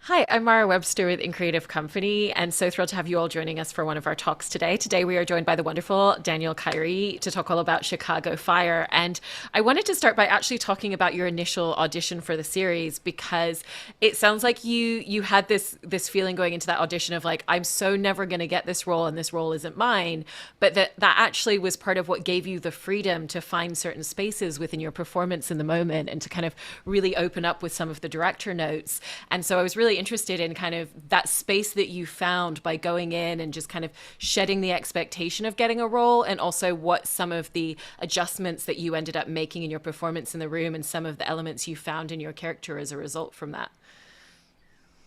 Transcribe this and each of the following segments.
Hi, I'm Mara Webster with In Creative Company, and so thrilled to have you all joining us for one of our talks today. Today, we are joined by the wonderful Daniel Kyri to talk all about Chicago Fire. And I wanted to start by actually talking about your initial audition for the series because it sounds like you had this feeling going into that audition of like, I'm so never going to get this role, and this role isn't mine. But that actually was part of what gave you the freedom to find certain spaces within your performance in the moment and to kind of really open up with some of the director notes. And so I was really interested in kind of that space that you found by going in and just kind of shedding the expectation of getting a role, and also what some of the adjustments that you ended up making in your performance in the room and some of the elements you found in your character as a result from that.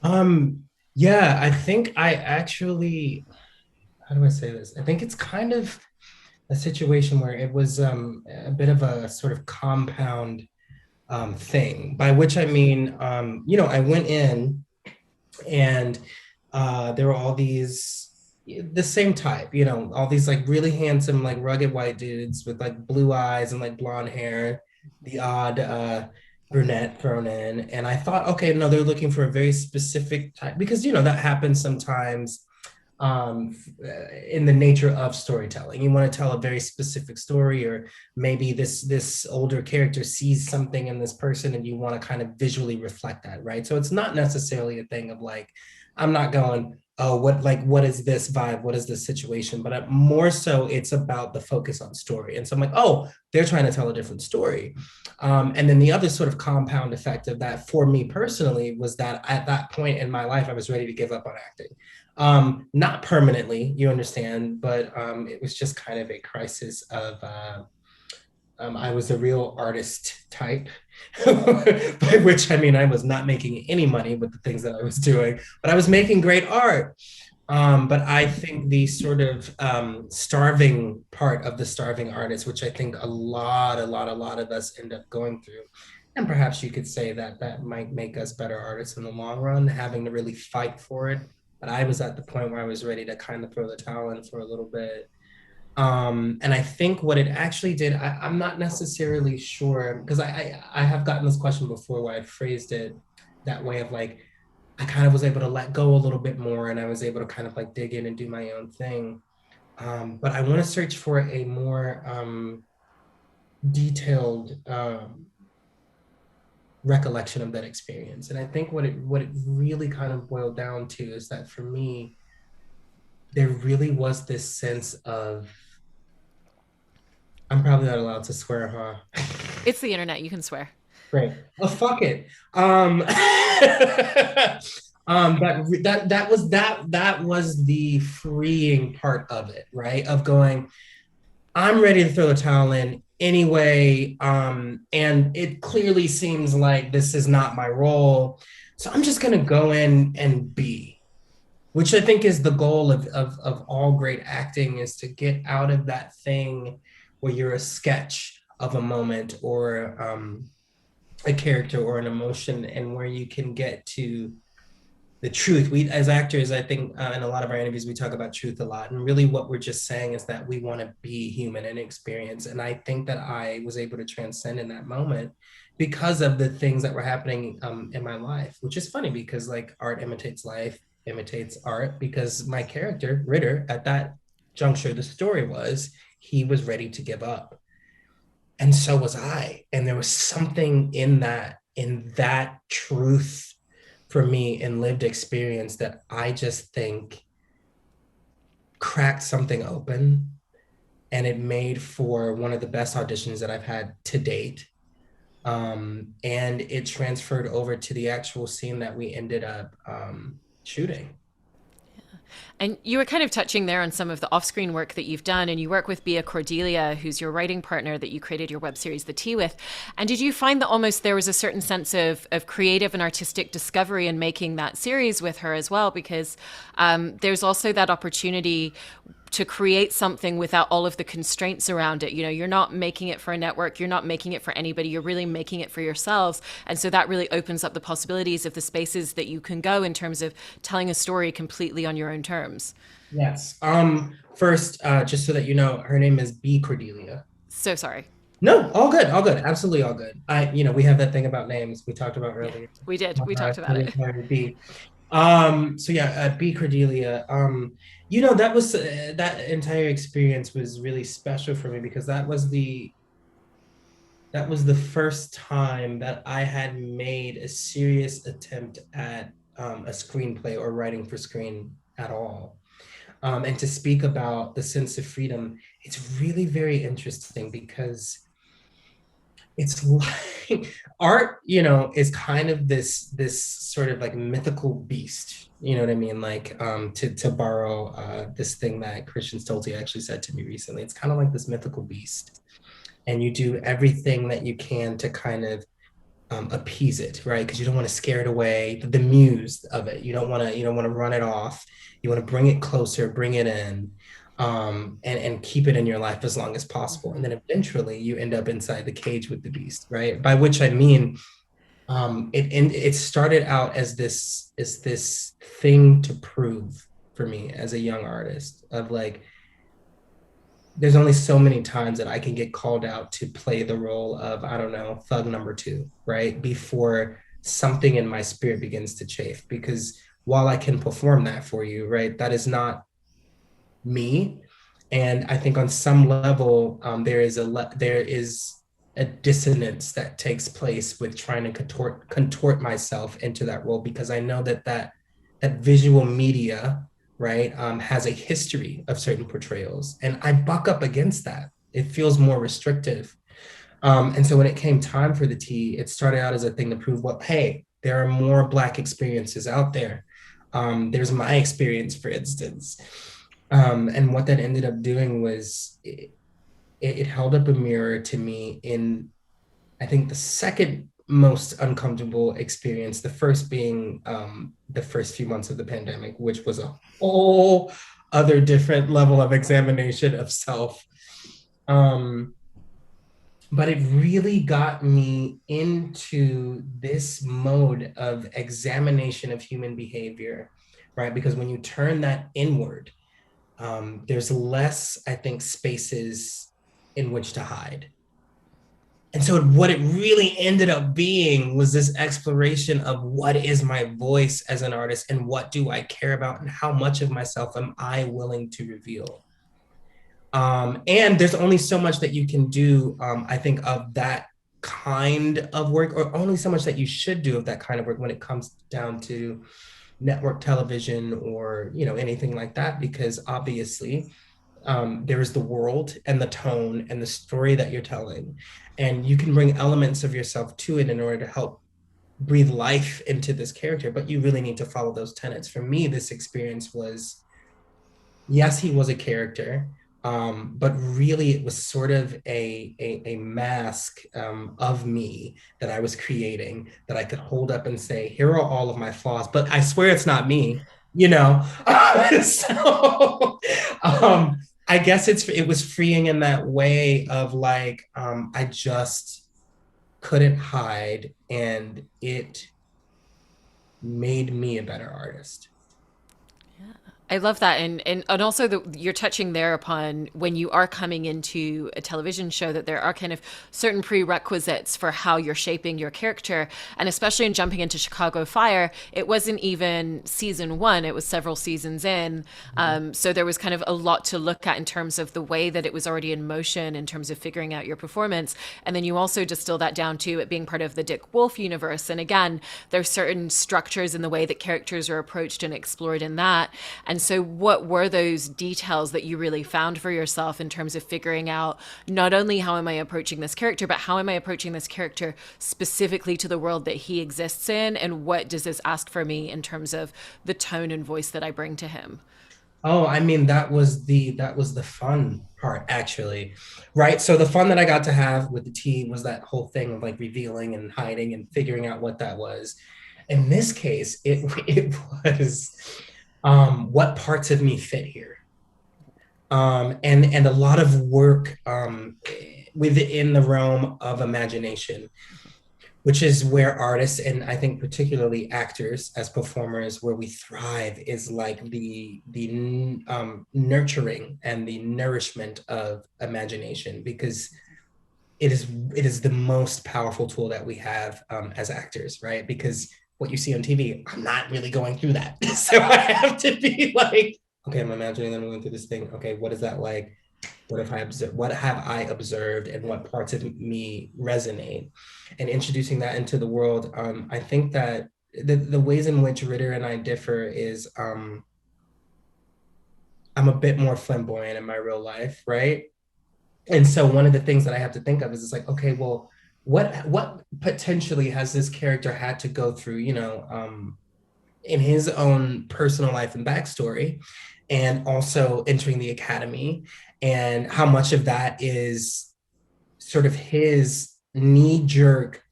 Um, yeah, I think I actually, how do I say this? I think it's kind of a situation where it was a bit of a sort of compound thing, by which I mean, I went in and there were all these, the same type, all these like really handsome, like rugged white dudes with like blue eyes and like blonde hair, the odd brunette thrown in. And I thought, okay, no, they're looking for a very specific type because, that happens sometimes in the nature of storytelling. You want to tell a very specific story, or maybe this older character sees something in this person, and you want to kind of visually reflect that, right? So it's not necessarily a thing of like, I'm not going, oh, what is this vibe? What is this situation? But more so, it's about the focus on story. And so I'm like, oh, they're trying to tell a different story. And then the other sort of compound effect of that for me personally was that at that point in my life, I was ready to give up on acting. Not permanently, you understand, but it was just kind of a crisis of I was a real artist type, by which I mean I was not making any money with the things that I was doing, but I was making great art. But I think the sort of starving part of the starving artist, which I think a lot of us end up going through, and perhaps you could say that that might make us better artists in the long run, having to really fight for it. But I was at the point where I was ready to kind of throw the towel in for a little bit. And I think what it actually did, I'm not necessarily sure because I have gotten this question before where I phrased it that way of like, I kind of was able to let go a little bit more and I was able to kind of like dig in and do my own thing. But I want to search for a more detailed recollection of that experience. And I think what it really kind of boiled down to is that for me, there really was this sense of I'm probably not allowed to swear, huh? It's the internet, you can swear. Great. Oh, fuck it. That was the freeing part of it, right? Of going, I'm ready to throw the towel in anyway. And it clearly seems like this is not my role. So I'm just gonna go in and be, which I think is the goal of all great acting, is to get out of that thing where you're a sketch of a moment or a character or an emotion, and where you can get to the truth. We as actors, I think, in a lot of our interviews we talk about truth a lot, and really what we're just saying is that we want to be human and experience. And I think that I was able to transcend in that moment because of the things that were happening in my life, which is funny because like art imitates life, imitates art, because my character Ritter at that juncture, the story was he was ready to give up, and so was I. And there was something in that truth for me in lived experience that I just think cracked something open, and it made for one of the best auditions that I've had to date. And it transferred over to the actual scene that we ended up shooting. And you were kind of touching there on some of the off screen work that you've done, and you work with Bia Cordelia, who's your writing partner that you created your web series, The Tea, with. And did you find that almost there was a certain sense of creative and artistic discovery in making that series with her as well? Because there's also that opportunity to create something without all of the constraints around it. You know, you're not making it for a network, you're not making it for anybody, you're really making it for yourselves. And so that really opens up the possibilities of the spaces that you can go in terms of telling a story completely on your own terms. Yes. First, just so that you know, her name is B Cordelia. So sorry. No, all good, all good, absolutely all good. We have that thing about names we talked about Yeah, earlier. we did. We talked about it. B. So yeah, B Cordelia. That was that entire experience was really special for me because that was the first time that I had made a serious attempt at a screenplay or writing for screen at all. And to speak about the sense of freedom, it's really very interesting because it's like art, is kind of this sort of like mythical beast. You know what I mean? Like to borrow this thing that Christian Stolte actually said to me recently. It's kind of like this mythical beast, and you do everything that you can to kind of appease it, right? Because you don't want to scare it away, the muse of it. You don't want to run it off. You want to bring it closer, bring it in, and keep it in your life as long as possible. And Mm-hmm. then eventually you end up inside the cage with the beast, right? By which I mean, it started out as this thing to prove for me as a young artist of like there's only so many times that I can get called out to play the role of, I don't know, thug number two, right? Before something in my spirit begins to chafe. Because while I can perform that for you, right, that is not me. And I think on some level, there is a dissonance that takes place with trying to contort myself into that role because I know that visual media, right, has a history of certain portrayals, and I buck up against that. It feels more restrictive. And so when it came time for the T, it started out as a thing to prove what, hey, there are more Black experiences out there. There's my experience, for instance. And what that ended up doing was it held up a mirror to me in, I think, the second most uncomfortable experience, the first being the first few months of the pandemic, which was a whole other different level of examination of self. Um, but it really got me into this mode of examination of human behavior, right? Because when you turn that inward, there's less, I think, spaces in which to hide. And so, what it really ended up being was this exploration of what is my voice as an artist and what do I care about and how much of myself am I willing to reveal. And there's only so much that you can do, I think, of that kind of work, or only so much that you should do of that kind of work when it comes down to network television or anything like that, because obviously there is the world and the tone and the story that you're telling, and you can bring elements of yourself to it in order to help breathe life into this character, but you really need to follow those tenets. For me, this experience was, yes, he was a character, but really it was sort of a mask of me that I was creating that I could hold up and say, here are all of my flaws, but I swear it's not me, you know? So I guess it was freeing in that way of like, I just couldn't hide, and it made me a better artist. I love that, and also you're touching there upon when you are coming into a television show that there are kind of certain prerequisites for how you're shaping your character, and especially in jumping into Chicago Fire, it wasn't even season one; it was several seasons in. So there was kind of a lot to look at in terms of the way that it was already in motion, in terms of figuring out your performance, and then you also distill that down to it being part of the Dick Wolf universe. And again, there's certain structures in the way that characters are approached and explored in that, and so, what were those details that you really found for yourself in terms of figuring out not only how am I approaching this character, but how am I approaching this character specifically to the world that he exists in? And what does this ask for me in terms of the tone and voice that I bring to him? Oh, I mean, that was the fun part, actually, right? So the fun that I got to have with the team was that whole thing of like revealing and hiding and figuring out what that was. In this case, it was what parts of me fit here, and a lot of work within the realm of imagination, which is where artists, and I think particularly actors as performers, where we thrive is like the nurturing and the nourishment of imagination. Because it is the most powerful tool that we have as actors, right? Because what you see on TV, I'm not really going through that. So I have to be like, okay, I'm imagining them going through this thing. Okay, what is that like? What have I observed and what parts of me resonate? And introducing that into the world. I think that the ways in which Ritter and I differ is I'm a bit more flamboyant in my real life, right? And so one of the things that I have to think of is it's like, okay, well, what potentially has this character had to go through, in his own personal life and backstory, and also entering the academy, and how much of that is sort of his knee-jerk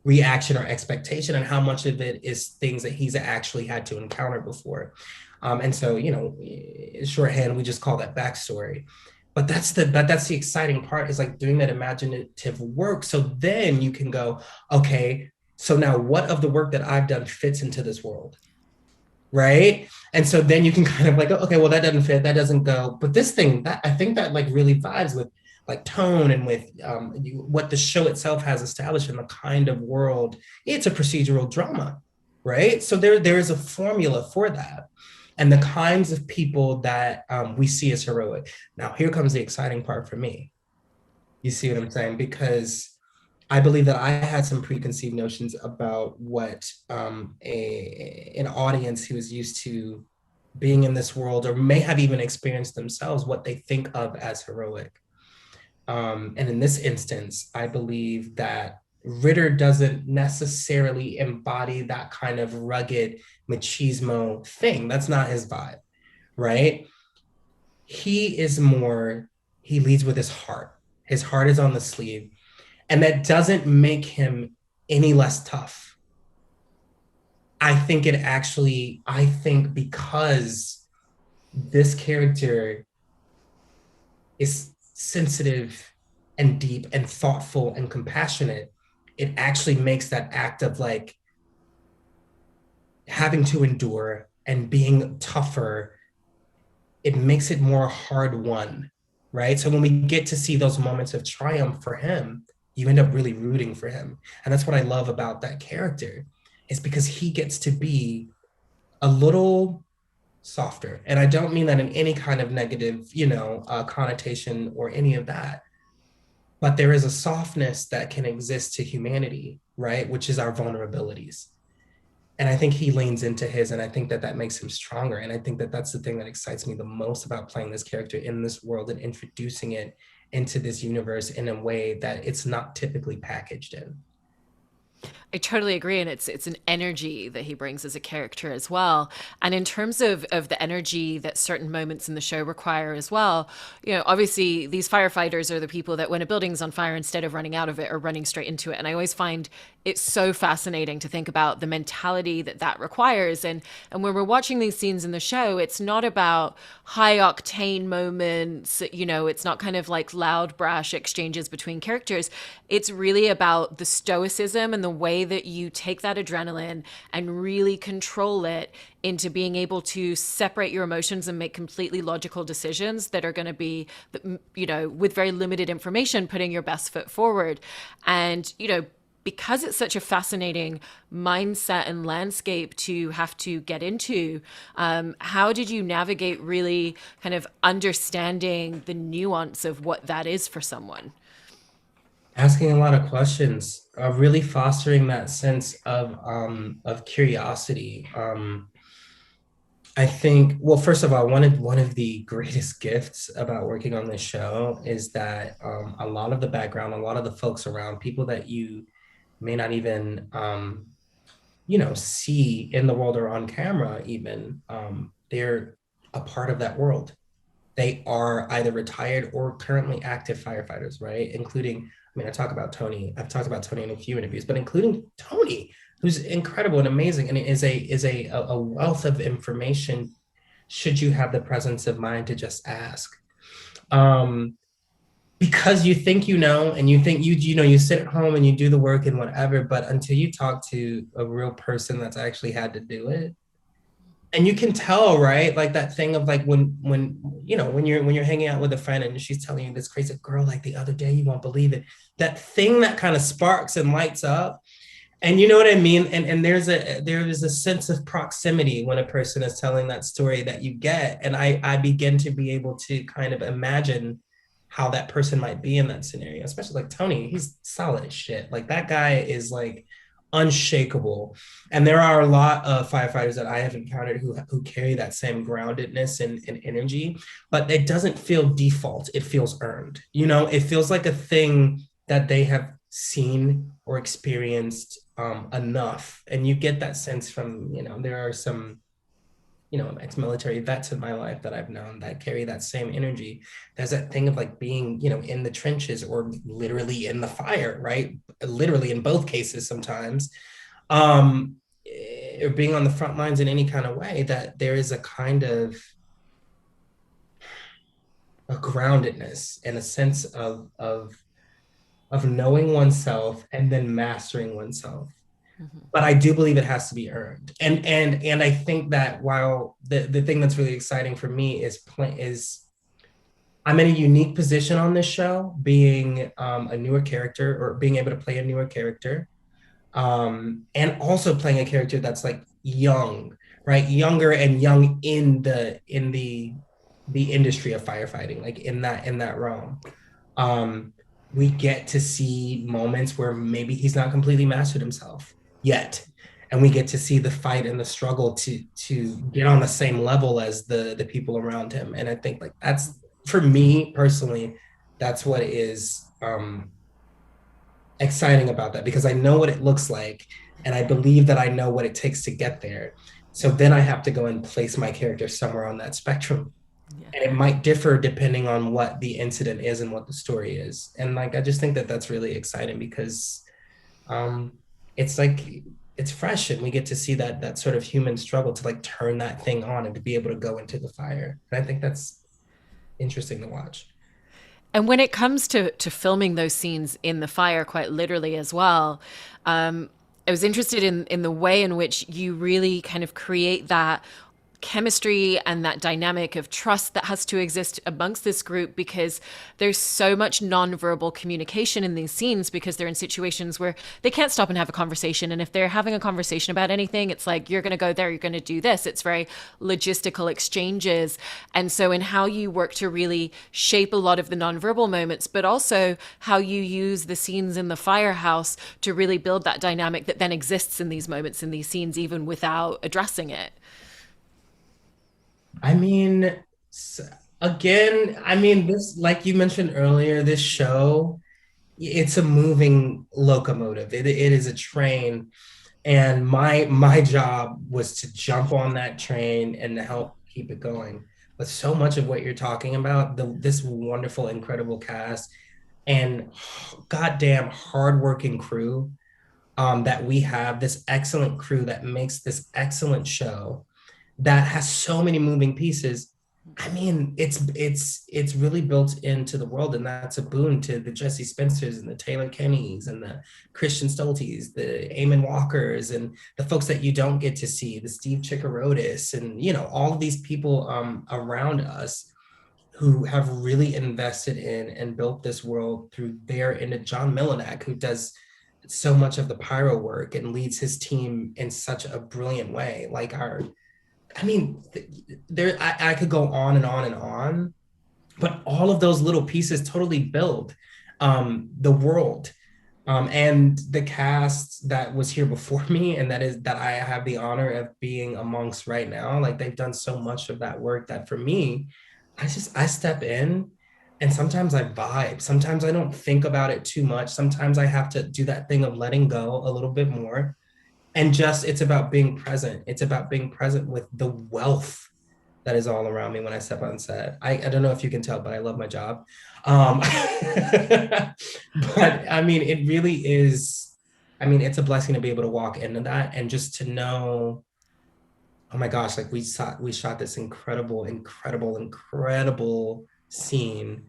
reaction or expectation, and how much of it is things that he's actually had to encounter before. And so, shorthand, we just call that backstory. But that's the exciting part, is like doing that imaginative work. So then you can go, okay, so now what of the work that I've done fits into this world? Right. And so then you can kind of like, okay, well, that doesn't fit, that doesn't go. But this thing, that I think that like really vibes with like tone and with what the show itself has established in the kind of world. It's a procedural drama, right? So there is a formula for that. And the kinds of people that we see as heroic. Now, here comes the exciting part for me. You see what I'm saying? Because I believe that I had some preconceived notions about what an audience who is used to being in this world, or may have even experienced themselves, what they think of as heroic. And in this instance, I believe that Ritter doesn't necessarily embody that kind of rugged machismo thing. That's not his vibe, right? He is more, he leads with his heart. His heart is on the sleeve. And that doesn't make him any less tough. I think because this character is sensitive and deep and thoughtful and compassionate, it actually makes that act of like having to endure and being tougher, it makes it more hard won, right? So when we get to see those moments of triumph for him, you end up really rooting for him. And that's what I love about that character, is because he gets to be a little softer. And I don't mean that in any kind of negative, connotation or any of that. But there is a softness that can exist to humanity, right? Which is our vulnerabilities. And I think he leans into his, and I think that that makes him stronger. And I think that that's the thing that excites me the most about playing this character in this world and introducing it into this universe in a way that it's not typically packaged in. I totally agree, and it's an energy that he brings as a character as well. And in terms of the energy that certain moments in the show require as well, obviously these firefighters are the people that when a building's on fire, instead of running out of it, are running straight into it. And I always find it's so fascinating to think about the mentality that that requires. And when we're watching these scenes in the show, it's not about high octane moments. It's not kind of like loud, brash exchanges between characters. It's really about the stoicism and the way that you take that adrenaline and really control it into being able to separate your emotions and make completely logical decisions that are going to be, with very limited information, putting your best foot forward. And, because it's such a fascinating mindset and landscape to have to get into, how did you navigate really kind of understanding the nuance of what that is for someone? Asking a lot of questions, really fostering that sense of curiosity. I think, well, first of all, one of the greatest gifts about working on this show is that a lot of the background, a lot of the folks around, people that you may not even see in the world or on camera even, they're a part of that world. They are either retired or currently active firefighters, right? Including, I mean, I've talked about Tony in a few interviews, but including Tony, who's incredible and amazing, and is a wealth of information should you have the presence of mind to just ask. Um, because you think and you think you sit at home and you do the work and whatever, but until you talk to a real person that's actually had to do it, and you can tell, right? Like that thing of like when you know when you're hanging out with a friend and she's telling you this crazy girl like the other day, you won't believe it. That thing that kind of sparks and lights up. And you know what I mean? And there is a sense of proximity when a person is telling that story that you get. And I begin to be able to kind of imagine how that person might be in that scenario, especially like Tony, he's solid as shit. Like that guy is like unshakable. And there are a lot of firefighters that I have encountered who carry that same groundedness and energy, but it doesn't feel default. It feels earned. You know, it feels like a thing that they have seen or experienced enough. And you get that sense from, you know, there are some, you know, ex-military vets in my life that I've known that carry that same energy. There's that thing of like being, you know, in the trenches or literally in the fire, right? Literally in both cases sometimes. Um, or being on the front lines in any kind of way, that there is a kind of a groundedness and a sense of knowing oneself and then mastering oneself. Mm-hmm. But I do believe it has to be earned. And I think that while the thing that's really exciting for me is I'm in a unique position on this show, being a newer character or being able to play a newer character, and also playing a character that's like young, right? Younger and young in the industry of firefighting, like in that realm. um, we get to see moments where maybe he's not completely mastered himself yet. And we get to see the fight and the struggle to get on the same level as the people around him. And I think like that's for me personally, that's what is exciting about that because I know what it looks like and I believe that I know what it takes to get there. So then I have to go and place my character somewhere on that spectrum, Yeah. and it might differ depending on what the incident is and what the story is. And like I just think that that's really exciting because um it's like it's fresh and we get to see that sort of human struggle to like turn that thing on and to be able to go into the fire. And I think that's interesting to watch. And when it comes to filming those scenes in the fire, quite literally as well, I was interested in the way in which you really kind of create that chemistry and that dynamic of trust that has to exist amongst this group, because there's so much nonverbal communication in these scenes because they're in situations where they can't stop and have a conversation. And if they're having a conversation about anything, it's like, you're going to go there, you're going to do this. It's very logistical exchanges. And so in how you work to really shape a lot of the nonverbal moments, but also how you use the scenes in the firehouse to really build that dynamic that then exists in these moments, in these scenes, even without addressing it. I mean, again, I mean, this, like you mentioned earlier, this show, it's a moving locomotive. It is a train. And my job was to jump on that train and to help keep it going. But so much of what you're talking about, this wonderful, incredible cast and goddamn hardworking crew that we have, this excellent crew that makes this excellent show that has so many moving pieces. I mean, it's really built into the world, and that's a boon to the Jesse Spencers and the Taylor Kennys and the Christian Stoltes, the Eamon Walkers, and the folks that you don't get to see, the Steve Chikarodis, and you know all of these people around us who have really invested in and built this world through their and John Milinak, who does so much of the pyro work and leads his team in such a brilliant way. Like our I mean, there I could go on and on and on, but all of those little pieces totally build the world. And the cast that was here before me and that I have the honor of being amongst right now, like they've done so much of that work that for me, I step in and sometimes I vibe. Sometimes I don't think about it too much. Sometimes I have to do that thing of letting go a little bit more and just it's about being present. It's about being present with the wealth that is all around me when I step on set. I don't know if you can tell, but I love my job. But I mean, it really is. I mean, it's a blessing to be able to walk into that and just to know, oh my gosh, like we shot this incredible scene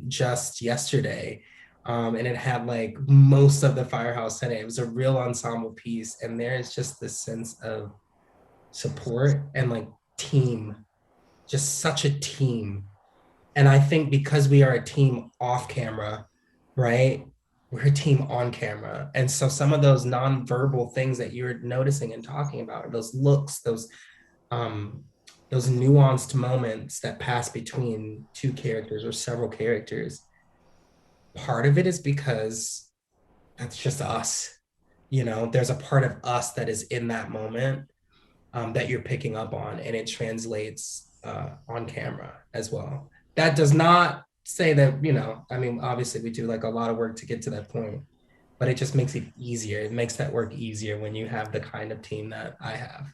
just yesterday. And it had like most of the firehouse in it. It was a real ensemble piece. And there is just this sense of support and like team, just such a team. And I think because we are a team off camera, right? We're a team on camera. And so some of those nonverbal things that you're noticing and talking about, those looks, um those nuanced moments that pass between two characters or several characters, part of it is because that's just us. There's a part of us that is in that moment, that you're picking up on, and it translates on camera as well. That does not say that, I mean, obviously we do like a lot of work to get to that point, but it just makes it easier. It makes that work easier when you have the kind of team that I have.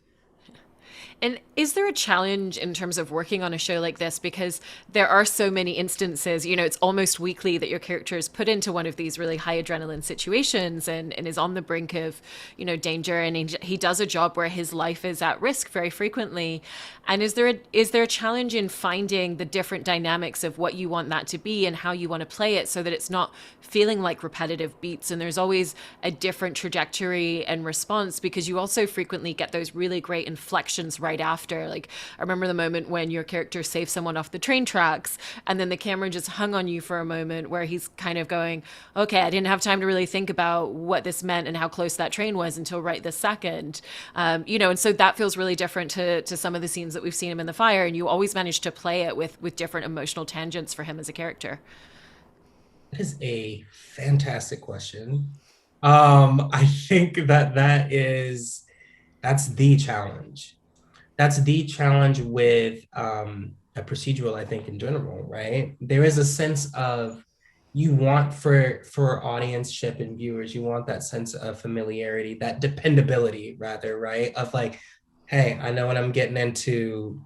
And is there a challenge in terms of working on a show like this? Because there are so many instances, it's almost weekly that your character is put into one of these really high adrenaline situations and is on the brink of, danger. And he does a job where his life is at risk very frequently. And is there a challenge in finding the different dynamics of what you want that to be and how you want to play it so that it's not feeling like repetitive beats and there's always a different trajectory and response, because you also frequently get those really great inflections right after. Like, I remember the moment when your character saved someone off the train tracks and then the camera just hung on you for a moment where he's kind of going, okay, I didn't have time to really think about what this meant and how close that train was until right this second. And so that feels really different to some of the scenes that we've seen him in the fire, and you always manage to play it with different emotional tangents for him as a character. That is a fantastic question. I think that's the challenge. That's the challenge with a procedural, I think, in general, right? There is a sense of, you want for audience-ship and viewers, you want that sense of familiarity, that dependability rather, right? Of like, hey, I know what I'm getting into,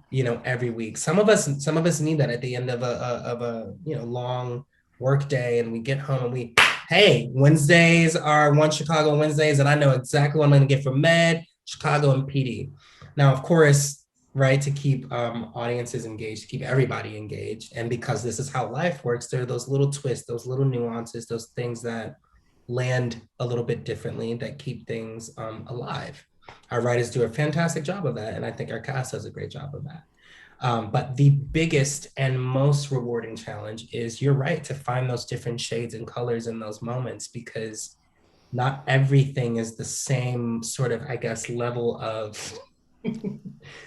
every week. Some of us need that at the end of a long work day, and we get home and hey, Wednesdays are One Chicago Wednesdays, and I know exactly what I'm going to get from Med, Chicago, and PD. Now, of course, right, to keep audiences engaged, to keep everybody engaged, and because this is how life works, there are those little twists, those little nuances, those things that land a little bit differently, that keep things alive. Our writers do a fantastic job of that, and I think our cast does a great job of that. But the biggest and most rewarding challenge is, you're right, to find those different shades and colors in those moments, because not everything is the same sort of, I guess, level of,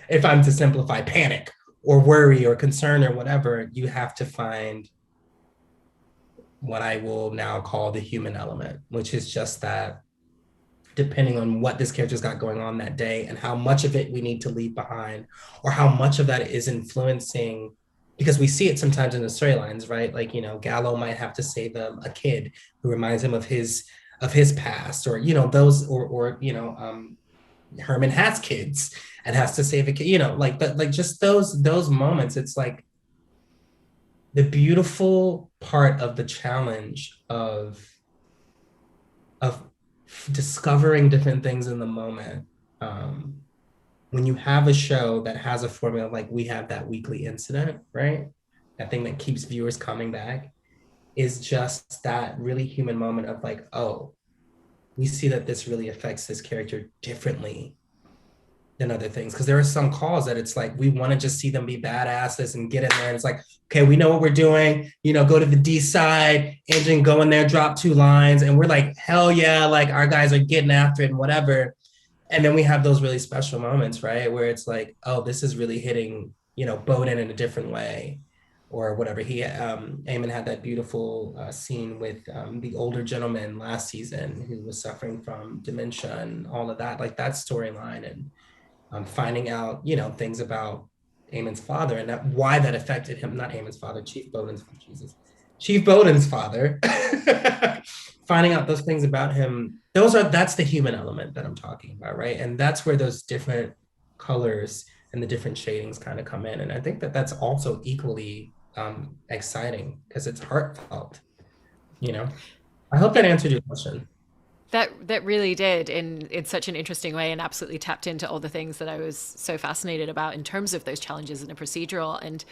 if I'm to simplify, panic or worry or concern or whatever. You have to find what I will now call the human element, which is just that, depending on what this character's got going on that day and how much of it we need to leave behind, or how much of that is influencing, because we see it sometimes in the storylines, right? Like, Gallo might have to save a kid who reminds him of his past, or those, or Herman has kids and has to save a kid, like just those moments. It's like the beautiful part of the challenge of discovering different things in the moment. When you have a show that has a formula, like we have that weekly incident, right? That thing that keeps viewers coming back, is just that really human moment of like, oh, we see that this really affects this character differently than other things. Because there are some calls that it's like, we want to just see them be badasses and get in there. And it's like, okay, we know what we're doing. Go to the D side, engine, go in there, drop 2 lines. And we're like, hell yeah, like our guys are getting after it and whatever. And then we have those really special moments, right? Where it's like, oh, this is really hitting, Bowden in a different way, or whatever. Eamon had that beautiful scene with the older gentleman last season who was suffering from dementia and all of that, like that storyline. And finding out, things about Eamon's father, and why that affected him. Not Eamon's father, Chief Bowden's father. Finding out those things about him. That's the human element that I'm talking about, right? And that's where those different colors and the different shadings kind of come in. And I think that that's also equally exciting, because it's heartfelt. I hope that It answered your question. That really did in such an interesting way, and absolutely tapped into all the things that I was so fascinated about in terms of those challenges in a procedural, and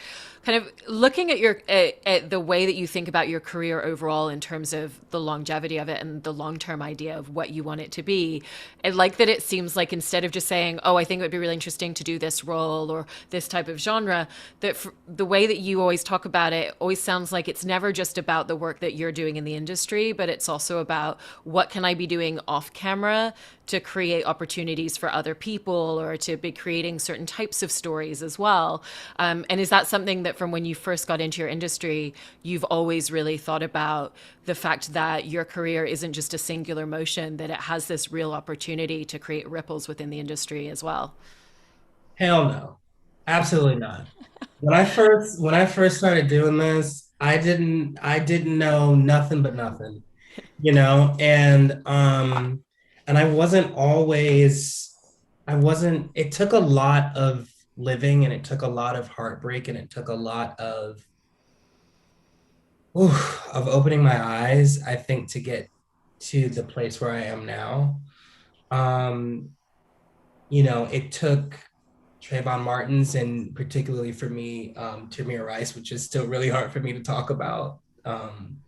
kind of looking at your at the way that you think about your career overall in terms of the longevity of it and the long-term idea of what you want it to be. I like that it seems like instead of just saying, "Oh, I think it would be really interesting to do this role or this type of genre," that the way that you always talk about it always sounds like it's never just about the work that you're doing in the industry, but it's also about what can I be doing off camera to create opportunities for other people or to be creating certain types of stories as well. And is that something that from when you first got into your industry, you've always really thought about the fact that your career isn't just a singular motion, that it has this real opportunity to create ripples within the industry as well? Hell no. Absolutely not. When I first started doing this, I didn't know nothing but nothing, and it took a lot of living, and it took a lot of heartbreak, and it took a lot of opening my eyes, I think, to get to the place where I am now. Um, it took Trayvon Martin's, and particularly for me, Tamir Rice, which is still really hard for me to talk about.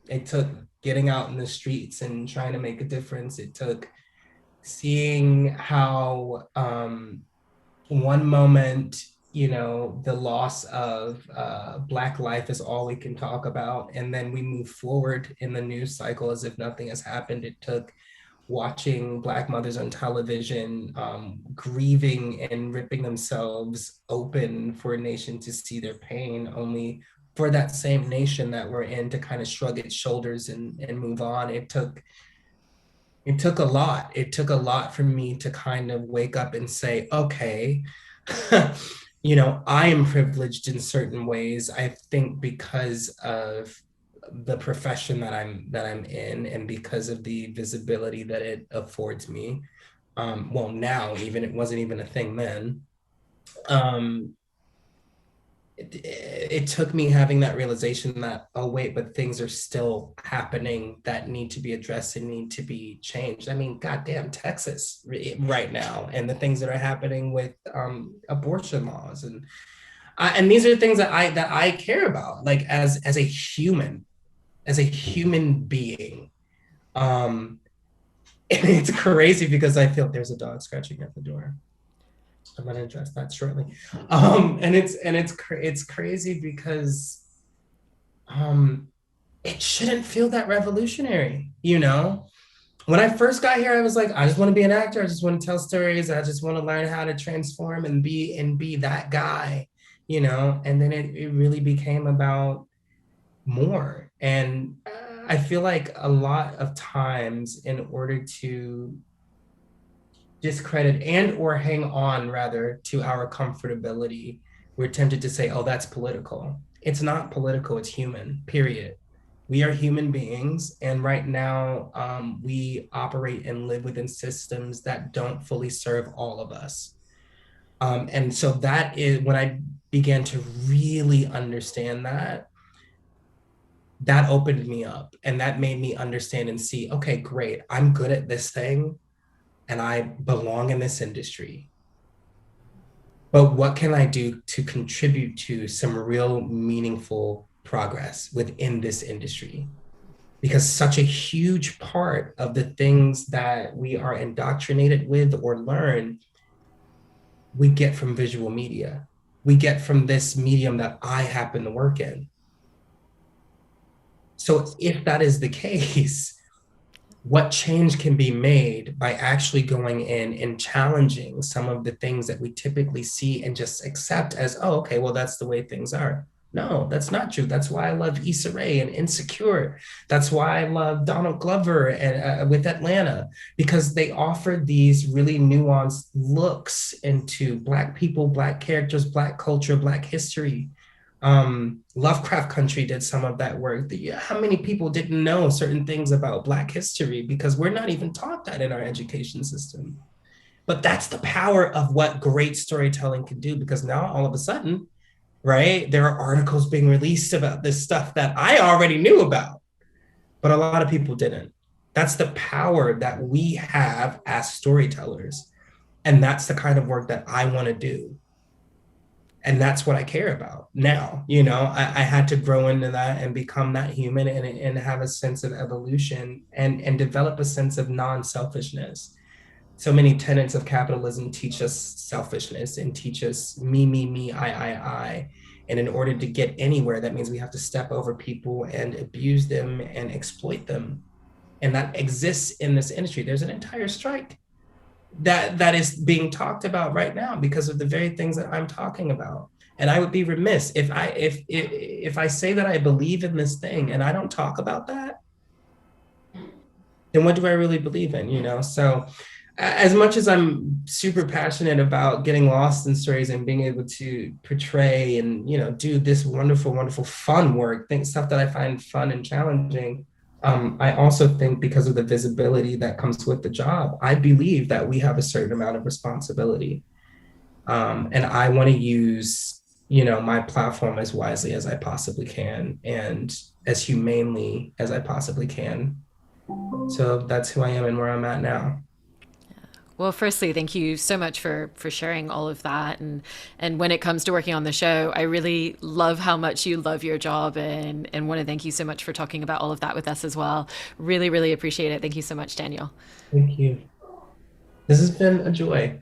It took getting out in the streets and trying to make a difference. It took seeing how one moment, the loss of Black life is all we can talk about. And then we move forward in the news cycle as if nothing has happened. It took watching Black mothers on television, grieving and ripping themselves open for a nation to see their pain, only for that same nation that we're in to kind of shrug its shoulders and move on. It took a lot. It took a lot for me to kind of wake up and say, okay, I am privileged in certain ways. I think because of the profession that I'm in, and because of the visibility that it affords me. Well, now even it wasn't even a thing then. Um, it took me having that realization that, oh wait, but things are still happening that need to be addressed and need to be changed. I mean, goddamn Texas right now, and the things that are happening with abortion laws, and these are things that I care about, like as a human being. Um, and it's crazy because I feel there's a dog scratching at the door. I'm going to address that shortly. And it's crazy because um, it shouldn't feel that revolutionary, When I first got here, I was like, I just want to be an actor. I just want to tell stories. I just want to learn how to transform and be that guy, And then it really became about more. And I feel like a lot of times, in order to discredit and or hang on rather to our comfortability, we're tempted to say, oh, that's political. It's not political, it's human, period. We are human beings, and right now we operate and live within systems that don't fully serve all of us. And so that is when I began to really understand that opened me up, and that made me understand and see, okay, great, I'm good at this thing and I belong in this industry, but what can I do to contribute to some real meaningful progress within this industry? Because such a huge part of the things that we are indoctrinated with or learn, we get from visual media. We get from this medium that I happen to work in. So if that is the case, what change can be made by actually going in and challenging some of the things that we typically see and just accept as, oh, okay, well, that's the way things are. No, that's not true. That's why I love Issa Rae and Insecure. That's why I love Donald Glover and with Atlanta, because they offer these really nuanced looks into Black people, Black characters, Black culture, Black history. Lovecraft Country did some of that work. How many people didn't know certain things about Black history because we're not even taught that in our education system? But that's the power of what great storytelling can do, because now all of a sudden, right, there are articles being released about this stuff that I already knew about, but a lot of people didn't. That's the power that we have as storytellers. And that's the kind of work that I want to do. And that's what I care about now. I had to grow into that and become that human, and have a sense of evolution, and develop a sense of non-selfishness. So many tenets of capitalism teach us selfishness and teach us me, I. And in order to get anywhere, that means we have to step over people and abuse them and exploit them. And that exists in this industry. There's an entire strike that is being talked about right now because of the very things that I'm talking about. And I would be remiss if I say that I believe in this thing and I don't talk about that, then what do I really believe in? So as much as I'm super passionate about getting lost in stories and being able to portray and do this wonderful, wonderful, fun work, think stuff that I find fun and challenging. I also think because of the visibility that comes with the job, I believe that we have a certain amount of responsibility, and I want to use my platform as wisely as I possibly can and as humanely as I possibly can. So that's who I am and where I'm at now. Well, firstly, thank you so much for sharing all of that. And when it comes to working on the show, I really love how much you love your job, and want to thank you so much for talking about all of that with us as well. Really, really appreciate it. Thank you so much, Daniel. Thank you. This has been a joy.